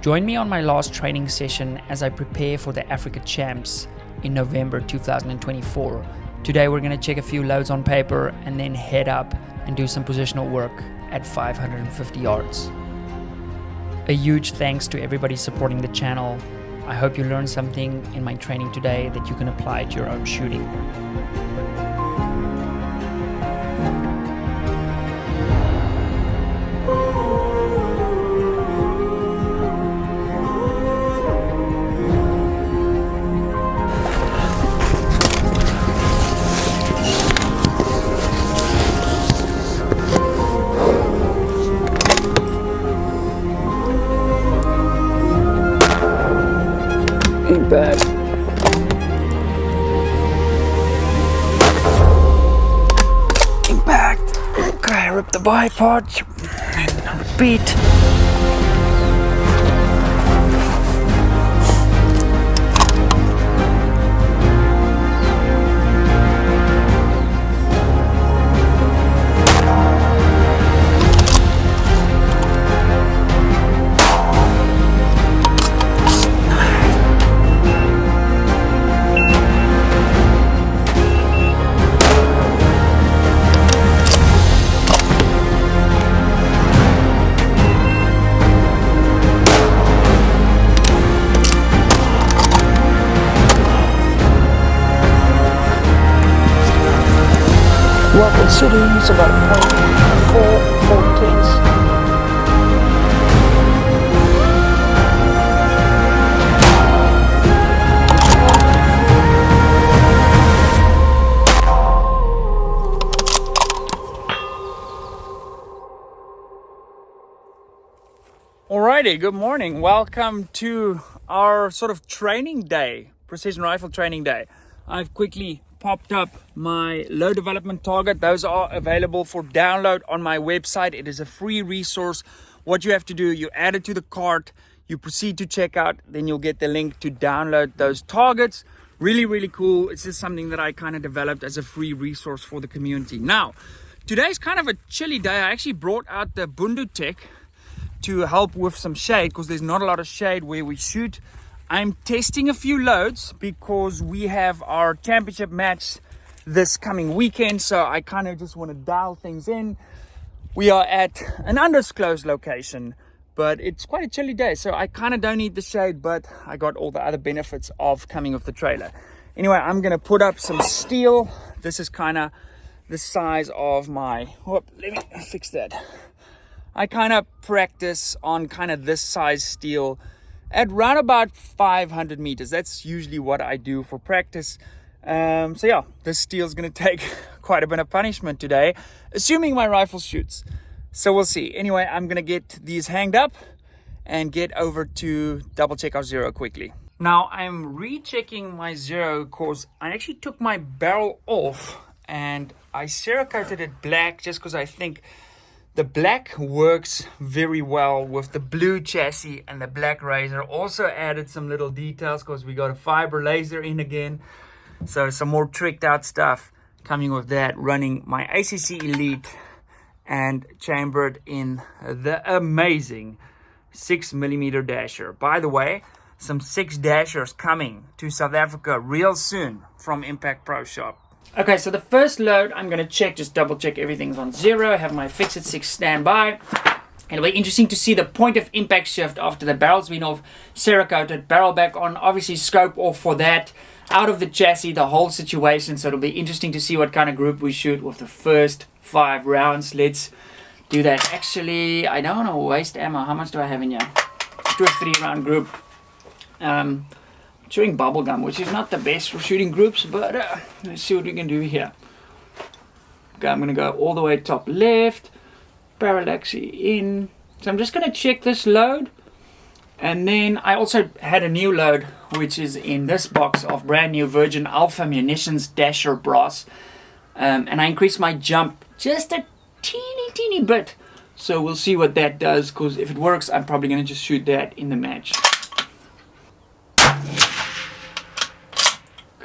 Join me on my last training session as I prepare for the Africa Champs in November 2024. Today we're going to check a few loads on paper and then head up and do some positional work at 550 yards. A huge thanks to everybody supporting the channel. I hope you learned something in my training today that you can apply to your own shooting. Impact. Impact. Okay, rip the bipod and beat. Welcome City is about 0.4 tenths. Alrighty, good morning. Welcome to our sort of training day, precision rifle training day. I've quickly popped up my load development target. Those are available for download on my website. It is a free resource. What you have to do, you add it to the cart, you proceed to checkout, then you'll get the link to download those targets. Really cool. It's just something that I kind of developed as a free resource for the community. Now, today's kind of a chilly day. I actually brought out the Bundu Tech to help with some shade because there's not a lot of shade where we shoot. I'm testing a few loads because we have our championship match this coming weekend, so I kind of just want to dial things in. We are at an undisclosed location, but it's quite a chilly day, so I kind of don't need the shade, but I got all the other benefits of coming with the trailer. Anyway, I'm going to put up some steel. This is kind of the size of my, let me fix that. I kind of practice on kind of this size steel at round about 500 meters. That's usually what I do for practice. So yeah, this steel is going to take quite a bit of punishment today, assuming my rifle shoots. So we'll see. Anyway, I'm going to get these hanged up and get over to double check our zero quickly. Now I'm rechecking my zero because I actually took my barrel off and I Cerakoted it black just because I think the black works very well with the blue chassis and the black razor. Also added some little details because we got a fiber laser in again. So some more tricked out stuff coming with that. Running my ACC Elite and chambered in the amazing 6mm dasher. By the way, some 6 dashers coming to South Africa real soon from Impact Pro Shop. Okay, so the first load I'm going to check, just double check everything's on zero. I have my Fixed 6 standby. It'll be interesting to see the point of impact shift after the barrel's been off, Cerakoted, barrel back on, obviously scope off for that, out of the chassis, the whole situation. So it'll be interesting to see what kind of group we shoot with the first 5 rounds. Let's do that. Actually, I don't want to waste ammo. How much do I have in here? Do a 3-round group. Chewing bubblegum, which is not the best for shooting groups, but let's see what we can do here. Okay, I'm going to go all the way top left, parallax in. So I'm just going to check this load, and then I also had a new load, which is in this box of brand new Virgin Alpha Munitions Dasher Brass, and I increased my jump just a teeny bit. So we'll see what that does, because if it works, I'm probably going to just shoot that in the match.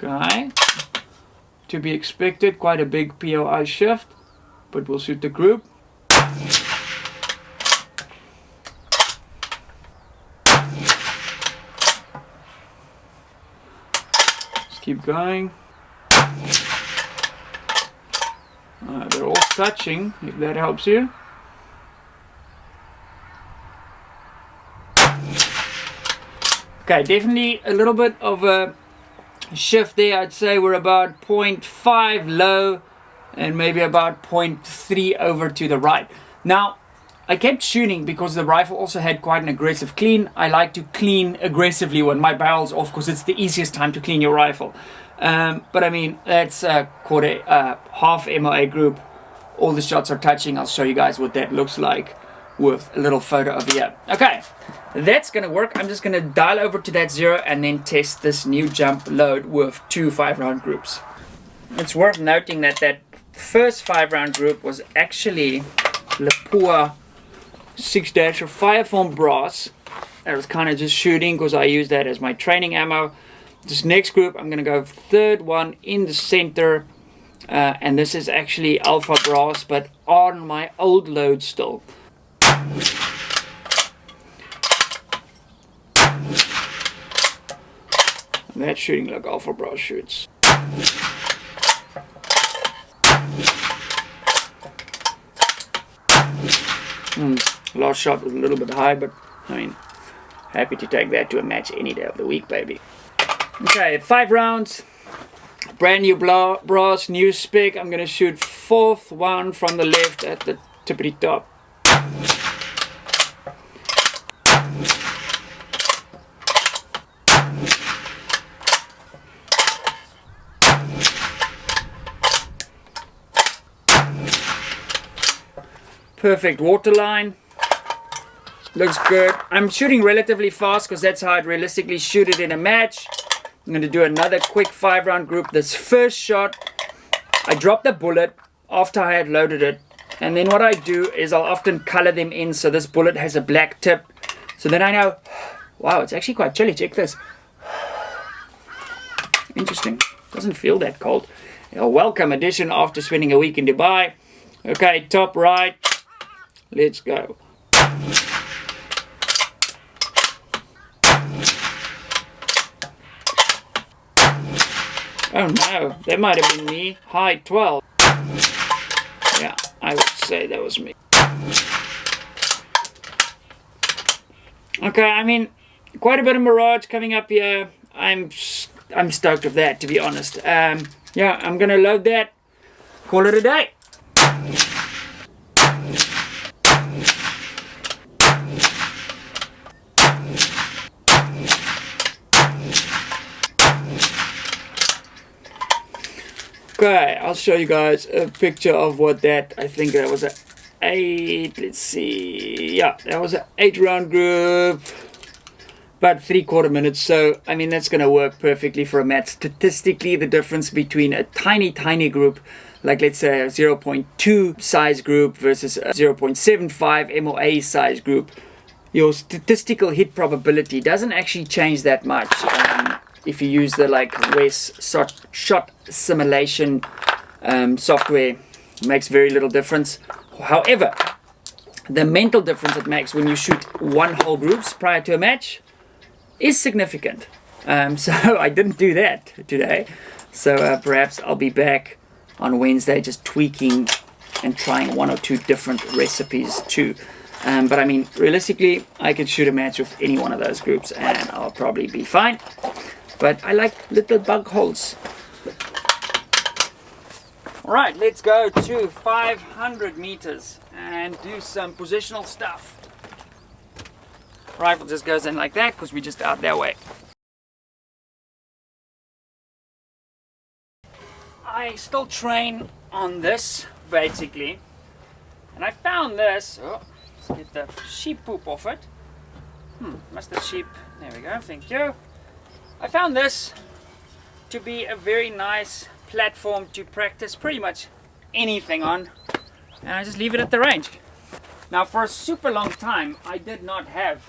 Okay, to be expected, quite a big POI shift, but we'll shoot the group. Keep going. They're all touching, if that helps you. Okay, definitely a little bit of a shift there. I'd say we're about 0.5 low and maybe about 0.3 over to the right. Now, I kept shooting because the rifle also had quite an aggressive clean. I like to clean aggressively when my barrel's off because it's the easiest time to clean your rifle. But I mean, that's half MOA group. All the shots are touching. I'll show you guys what that looks like with a little photo over here. Okay, that's gonna work. I'm just gonna dial over to that 0 and then test this new jump load with 2 5-round groups. It's worth noting that that first 5-round group was actually Lapua 6- or Fireform brass. I was kind of just shooting because I use that as my training ammo. This next group, I'm gonna go third one in the center, and this is actually Alpha brass, but on my old load still. That's shooting like Alpha brass shoots. Last shot was a little bit high, but I mean, happy to take that to a match any day of the week, baby. Okay, 5 rounds, brand new brass, new spec. I'm gonna shoot 4th one from the left at the tippity top. Perfect waterline. Looks good. I'm shooting relatively fast because that's how I'd realistically shoot it in a match. I'm going to do another quick 5-round group. This first shot, I drop the bullet after I had loaded it. And then what I do is I'll often color them in so this bullet has a black tip. So then I know, wow, it's actually quite chilly. Check this. Interesting. Doesn't feel that cold. A welcome addition after spending a week in Dubai. Okay, top right. Let's go. Oh no, that might have been me. High 12. Yeah, I would say that was me. Okay, I mean, quite a bit of mirage coming up here. I'm stoked with that, to be honest. Yeah, I'm gonna load that. Call it a day. Okay, I'll show you guys a picture of what that, I think that was a 8, let's see, yeah, that was an 8-round group, about 3/4 minutes. So, I mean, that's going to work perfectly for a match. Statistically, the difference between a tiny group, like let's say a 0.2 size group versus a 0.75 MOA size group, your statistical hit probability doesn't actually change that much. If you use the like WES shot simulation software, it makes very little difference. However, the mental difference it makes when you shoot one whole groups prior to a match is significant. So I didn't do that today. So perhaps I'll be back on Wednesday just tweaking and trying 1 or 2 different recipes too. But I mean, realistically, I could shoot a match with any one of those groups and I'll probably be fine. But I like little bug holes. Alright, let's go to 500 meters and do some positional stuff. Rifle just goes in like that because we're just out that way. I still train on this basically. And I found this. Oh, let's get the sheep poop off it. Must have sheep. There we go, thank you. I found this to be a very nice platform to practice pretty much anything on, and I just leave it at the range. Now, for a super long time, I did not have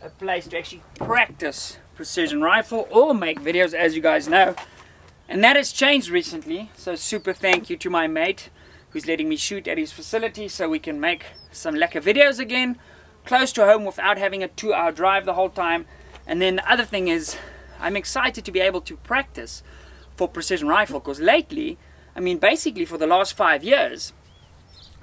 a place to actually practice precision rifle or make videos, as you guys know, and that has changed recently. So super thank you to my mate who's letting me shoot at his facility so we can make some lekker videos again, close to home without having a 2-hour drive the whole time. And then the other thing is, I'm excited to be able to practice for precision rifle, because lately, I mean basically for the last 5 years,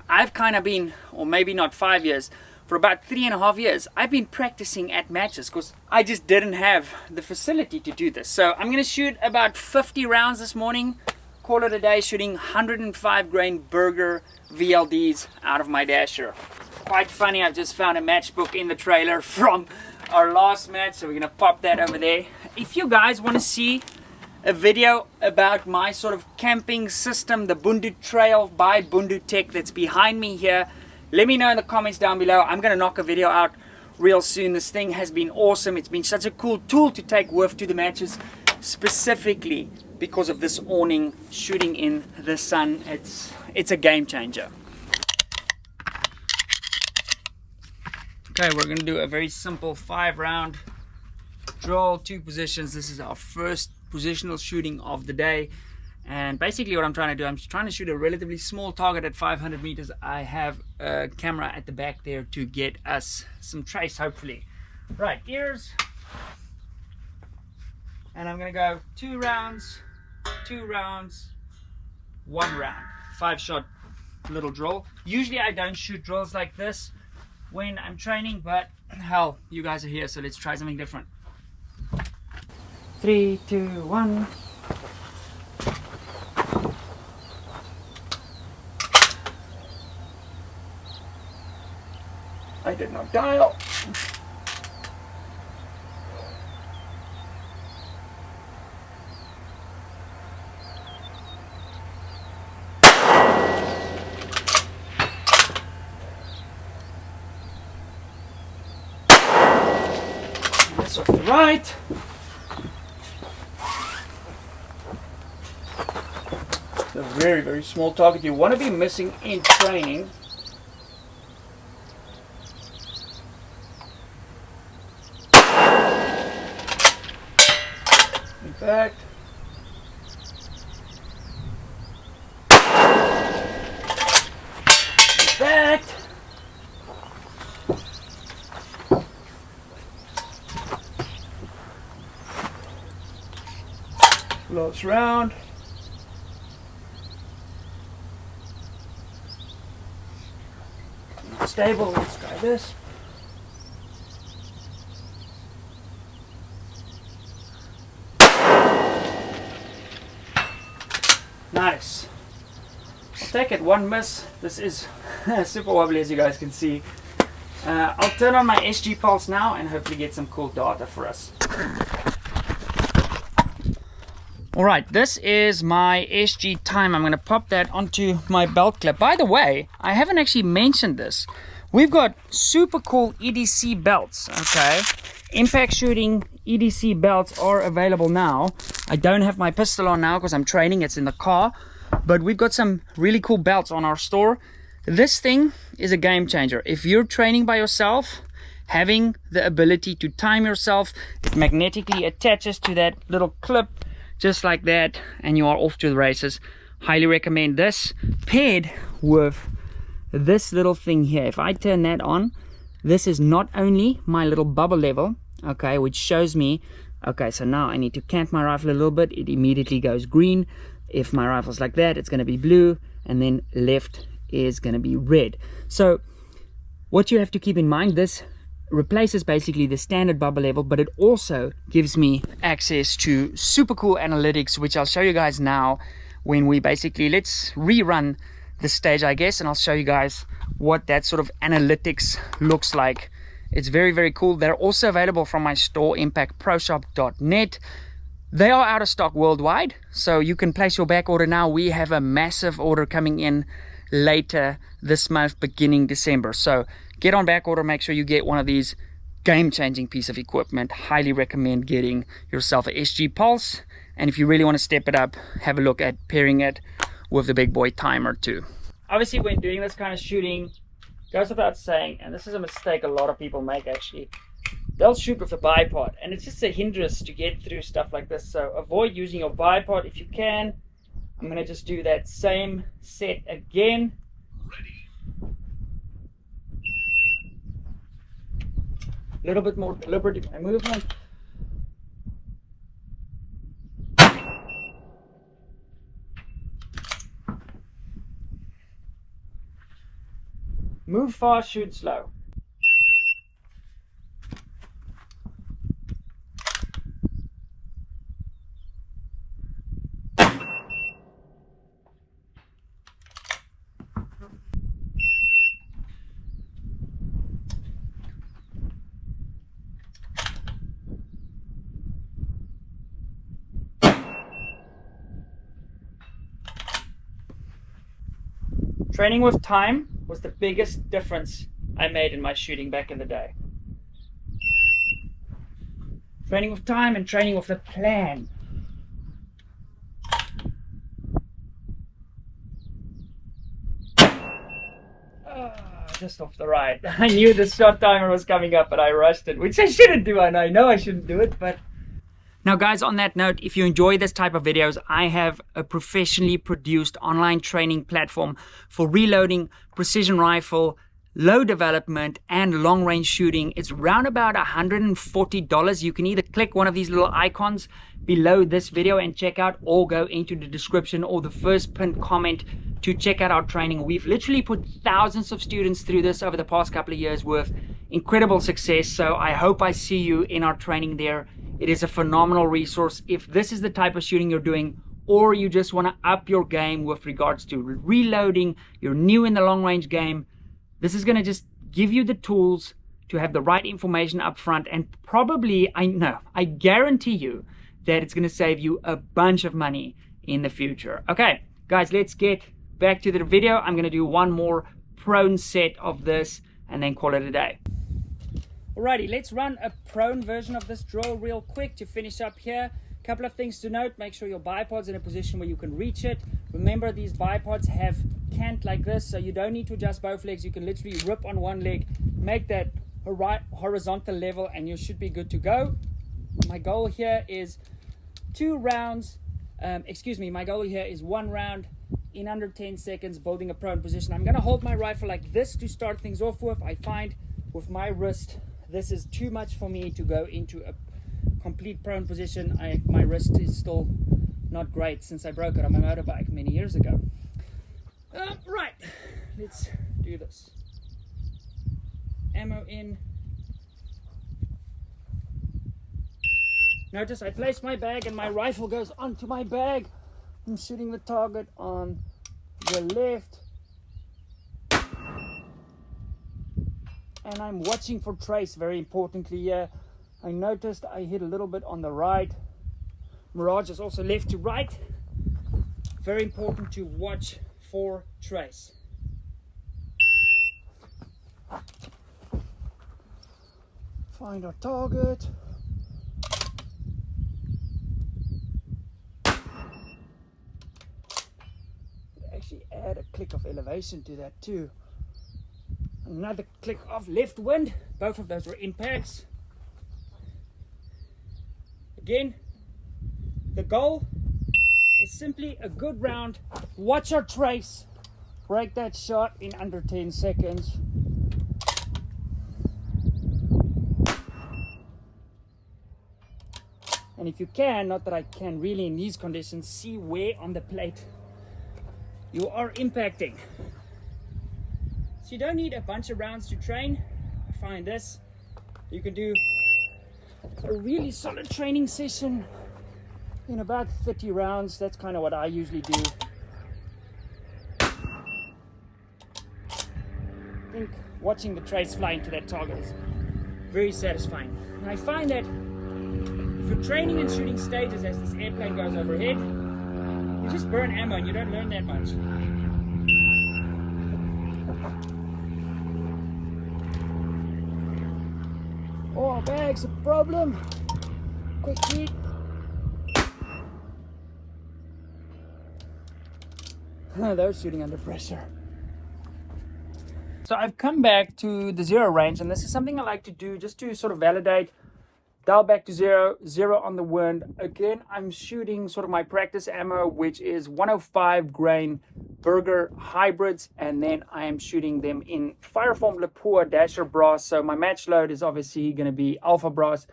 I've kind of been, or maybe not 5 years, for about 3.5 years, I've been practicing at matches because I just didn't have the facility to do this. So I'm going to shoot about 50 rounds this morning, call it a day, shooting 105 grain Burger VLDs out of my dasher. Quite funny, I've just found a matchbook in the trailer from our last match, so we're going to pop that over there. If you guys want to see a video about my sort of camping system, the Bundu Trail by Bundu Tech that's behind me here, let me know in the comments down below. I'm going to knock a video out real soon. This thing has been awesome. It's been such a cool tool to take with to the matches, specifically because of this awning shooting in the sun. It's a game changer. Okay, we're going to do a very simple 5-round drill, 2 positions. This is our first positional shooting of the day. And basically what I'm trying to do, I'm trying to shoot a relatively small target at 500 meters. I have a camera at the back there to get us some trace, hopefully. Right, ears. And I'm going to go 2 rounds, 2 rounds, 1 round. 5-shot little drill. Usually I don't shoot drills like this when I'm training, but hell, you guys are here, so let's try something different. 3, 2, 1. I did not dial. This off the right. It's a very, very small target you want to be missing in training. Back. Back. Last round. Not stable. Let's try this. Nice. I'll take it, 1 miss. This is super wobbly, as you guys can see. I'll turn on my SG pulse now and hopefully get some cool data for us. Alright, this is my SG time. I'm going to pop that onto my belt clip. By the way, I haven't actually mentioned this. We've got super cool EDC belts, okay? Impact shooting EDC belts are available now. I don't have my pistol on now because I'm training, it's in the car, but we've got some really cool belts on our store. This thing is a game changer. If you're training by yourself, having the ability to time yourself, it magnetically attaches to that little clip just like that, and you are off to the races. Highly recommend this, paired with this little thing here. If I turn that on, this is not only my little bubble level, okay, which shows me, okay, so now I need to cant my rifle a little bit. It immediately goes green. If my rifle's like that, it's going to be blue, and then left is going to be red. So what you have to keep in mind, this replaces basically the standard bubble level, but it also gives me access to super cool analytics, which I'll show you guys now when we basically, let's rerun the stage, I guess, and I'll show you guys what that sort of analytics looks like. It's very, very cool. They're also available from my store, impactproshop.net. They are out of stock worldwide, so you can place your back order now. We have a massive order coming in later this month, beginning December. So get on back order, make sure you get one of these game-changing piece of equipment. Highly recommend getting yourself a SG Pulse, and if you really want to step it up, have a look at pairing it with the big boy timer too. Obviously, when doing this kind of shooting, goes without saying, and this is a mistake a lot of people make actually, they'll shoot with a bipod, and it's just a hindrance to get through stuff like this. So avoid using your bipod if you can. I'm going to just do that same set again. A little bit more deliberate in my movement. Move fast, shoot slow. Training with time was the biggest difference I made in my shooting back in the day. Training with time and training with a plan. Just off the right. I knew the shot timer was coming up, but I rushed it, which I shouldn't do, and I know I shouldn't do it, but... Now guys, on that note, if you enjoy this type of videos, I have a professionally produced online training platform for reloading, precision rifle, low development, and long range shooting. It's around about $140. You can either click one of these little icons below this video and check out, or go into the description or the first pinned comment to check out our training. We've literally put thousands of students through this over the past couple of years with incredible success. So I hope I see you in our training there. It is a phenomenal resource. If this is the type of shooting you're doing, or you just want to up your game with regards to reloading, you're new in the long range game, this is going to just give you the tools to have the right information up front, and probably, I guarantee you that it's going to save you a bunch of money in the future. Okay, guys, let's get back to the video. I'm going to do one more prone set of this and then call it a day. Alrighty, let's run a prone version of this drill real quick to finish up here. Couple of things to note: make sure your bipod's in a position where you can reach it. Remember, these bipods have cant like this, so you don't need to adjust both legs. You can literally rip on one leg, make that horizontal level, and you should be good to go. My goal here is 2 rounds, my goal here is 1 round in under 10 seconds, building a prone position. I'm gonna hold my rifle like this to start things off with. I find with my wrist, this is too much for me to go into a complete prone position. My wrist is still not great since I broke it on my motorbike many years ago. Right, let's do this. Ammo in. Notice I place my bag and my rifle goes onto my bag. I'm shooting the target on the left. And I'm watching for trace, very importantly here. I noticed I hit a little bit on the right. Mirage is also left to right. Very important to watch for trace. Find our target. Actually add a click of elevation to that too. Another click of left wind. Both of those were impacts. Again, the goal is simply a good round. Watch our trace. Break that shot in under 10 seconds. And if you can, not that I can really in these conditions, see where on the plate you are impacting. So you don't need a bunch of rounds to train. I find this, you can do a really solid training session in about 30 rounds. That's kind of what I usually do. I think watching the trace fly into that target is very satisfying. And I find that if you're training and shooting stages as this airplane goes overhead, you just burn ammo and you don't learn that much. Oh, bag's a problem. Quick heat. Those shooting under pressure. So I've come back to the 0 range, and this is something I like to do just to sort of validate. Dial back to 0 on the wind. Again, I'm shooting sort of my practice ammo, which is 105 grain Burger hybrids, and then I am shooting them in Fireform Lapua Dasher brass. So my match load is obviously going to be Alpha brass.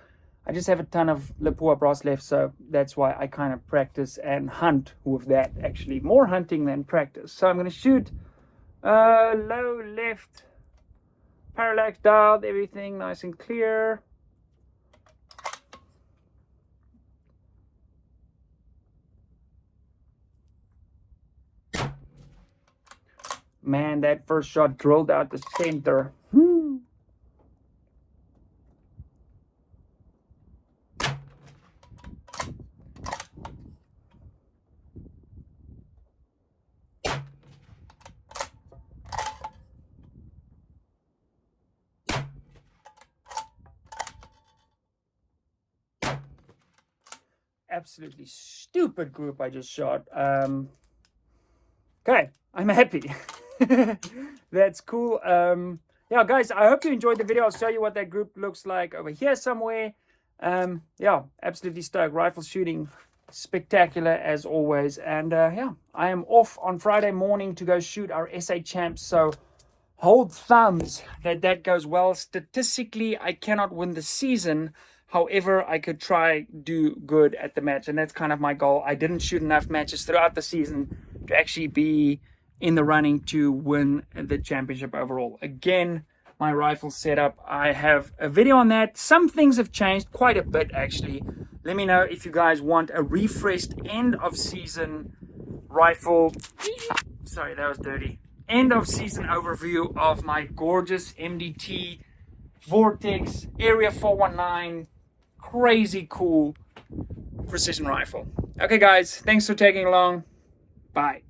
I just have a ton of Lapua brass left, so that's why I kind of practice and hunt with that. Actually, more hunting than practice. So I'm going to shoot low left parallax dialed, everything nice and clear. Man, that first shot drilled out the center. Absolutely stupid group I just shot. Okay, I'm happy. That's cool. Yeah, guys, I hope you enjoyed the video. I'll show you what that group looks like over here somewhere. Yeah, absolutely stoked. Rifle shooting, spectacular as always. And yeah, I am off on Friday morning to go shoot our SA champs. So hold thumbs that that goes well. Statistically, I cannot win the season. However, I could try do good at the match, and that's kind of my goal. I didn't shoot enough matches throughout the season to actually be in the running to win the championship overall. Again, my rifle setup, I have a video on that. Some things have changed quite a bit actually. Let me know if you guys want a refreshed end of season rifle. Sorry, that was dirty. End of season overview of my gorgeous MDT Vortex Area 419 crazy cool precision rifle. Okay guys, thanks for taking along. Bye.